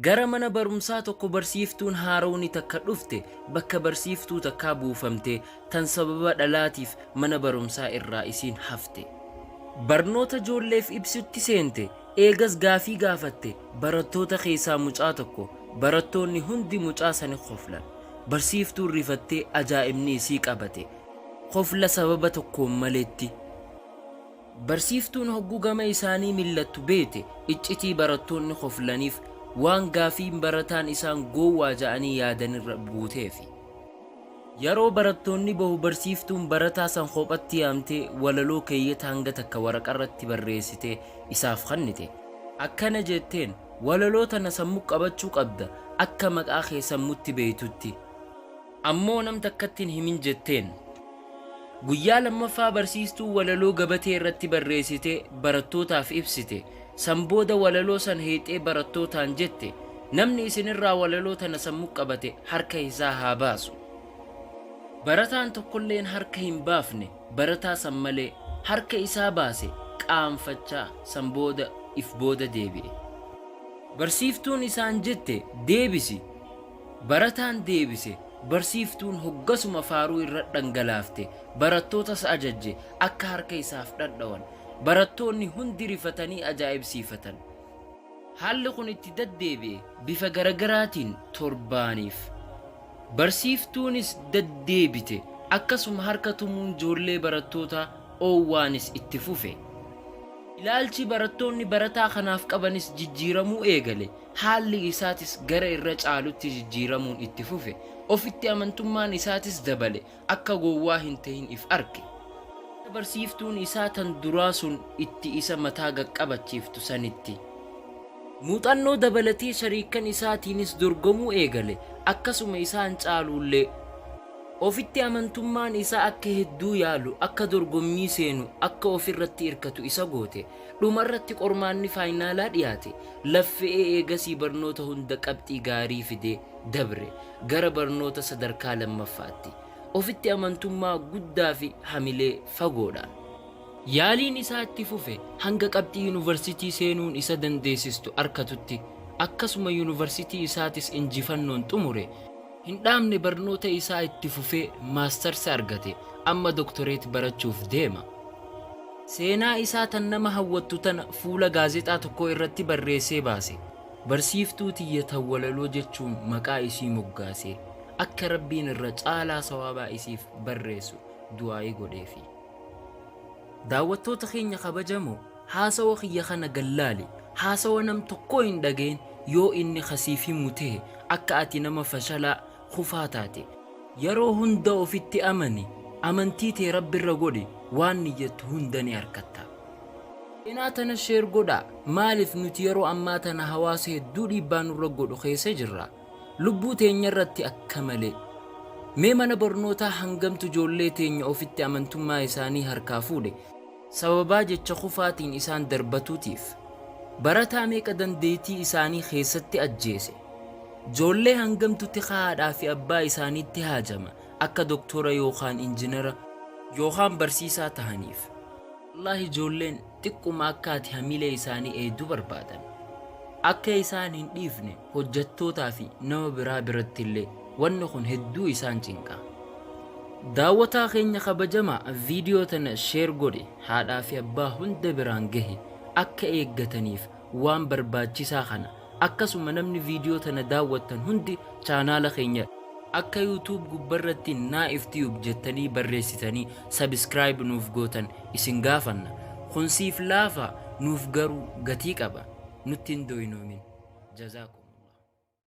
Gara mana barumsaa tokko barsiiftuun haaraan takka dhufte bakka barsiiftuu takkaa buufamte tan sababa dhalaatiif mana barumsaa irraa isiin hafte. Barnoota ijoolleef ibsutti seente eegas gaafii gaafatte barattoota keessaa mucaa tokko barattoonni hundi mucaa sani qoflan. Barsiiftuun rifattee ajaa'ibni isii qabate qofla sababa tokkoon maletti. Barsiiftuun hogguu gama isaanii millattu beete iccitii barattoonni qoflaniif waan gaafiin barataan isaan gowwaa ja'anii yaadanirra buuteefi. Yeroo barattoonni bahu barsiiftuun barataa san kophatti yaamtee walaloo keeyyata hanga takka waraqarratti barreessitee isaaf kennite. Akkana jetteen walaloo tana sammuu qabachuu qabda akka maqaa kee sammuutti beeytutti. Ammoo nam takkattiin himin jetteen. Guyyaa lammaffaa barsiistuu walaloo gabatee irratti barreessitee barattootaaf ibsite. San booda walaloo san heexee barattootaan jette namni isinirraa walaloo tana sammuu qabate harka isaa haa baasu. Barataan tokkolleen harka hin baafne barataa san malee harka isaa baase qaanfachaa san booda if booda deebi'e. Barsiiftuun isaan jette deebisi. Barataan deebise. Barsiiftuun hoggasuma faaruu irra dhangalaafte barattootas ajajje akka harka isaaf dhadhawan. Barattoonni hundi rifatanii ajaa'ibsiifatan. Haalli kun itti deddeebi'e bifa garagaraatiin torbaaniif. Barsiiftuunis deddeebite akkasuma harka tumuun ijoollee barattootaa oowwaanis itti fufe. Ilaalchi barattoonni barataa kanaaf qabanis jijjiiramuu eegale. Haalli isaatis gara irra caalutti jijjiiramuun itti fufe. Ofitti amantummaan isaatis dabale akka gowwaa hin ta'in if arge. Barsiiftuun isaa tan duraa sun itti isa mataa qaqqabachiiftu sanitti. Muuxannoo dabalatee shariikan isaatiinis dorgomuu eegale akkasuma isaan caaluullee. Ofitti amantummaan isaa akka hedduu yaalu akka dorgommii seenu akka ofirratti hirkatu isa goote. Dhumarratti qormaanni faayinaalaa dhiyaate. Laffee eegasii barnoota hunda qabxii gaarii fidee dabre gara barnoota sadarkaa lammaffaatti. Ofitti amantummaa guddaa fi hamilee fagoodhaan. Yaaliin isaa itti fufe hanga qabxii yuunivarsiitii seenuun isa dandeessistu arkatutti akkasuma yuunivarsiitii isaatis injifannoon xumure. Hin dhaamne barnoota isaa itti fufee maastarsi argate amma doktoreet barachuuf deema. Seenaa isaa tan nama hawwattu tana fuula gaazexaa tokko irratti barreessee baase. Barsiiftuu tiyya walaloo jechuun maqaa isii moggaasee akka rabbiin irra caalaa sawaabaa isiif barreessu du'aa'ii godheefi. Daawwattoota keenya kabajamoo haasawa kiyya kana gallaali haasawa nam tokko hin dhageen yoo inni khasiif himu ta'e akka ati nama fashalaa kufaa taate yeroo hunda ofitti amani amantii tee rabbirra godhi waan niyyattu hunda ni argatta. Seenaa tana sheer godhaa maaliif nuti yeroo ammaa tana hawaasa hedduu dhiibbaa nurra godhu keessa jirra. Lubbuu teenya irratti akka malee. Mee mana barnootaa hangamtu ijoollee teenya ofitti amantummaa isaanii harkaa fuudhe sababaa jecha kufaatiin isaan darbatuutiif. Barataa meeqa dandeettii isaanii keessatti ajjeese. Ijoollee hangamtutti haadhaa fi abbaa isaaniitti haajama akka doktora yookaan injinara yookaan barsiisaa tahaniif. Wallahi ijoolleen xiqquma akka ati hamilee isaanii eedduu barbaadan. Akka isaan hin dhiifne hojjettootaa fi nama biraa biratti illee wanni kun hedduu isaan cinqa. Daawwataa keenya kabajamaa viidiyoo tana sheer godhe haadhaa fi abbaa hunda biraan gahe akka eeggataniif waan barbaachisaa kana akkasuma namni viidiyoo tana daawwattan hundi chaanaala keenya akka YouTube gubbarratti Naif Tube jettanii barreessitanii subscribe nuuf gootan isin gaafanna. Kun siif laafa nuuf garuu gatii qaba. Nutti hin dooynoomin. Jazaakum.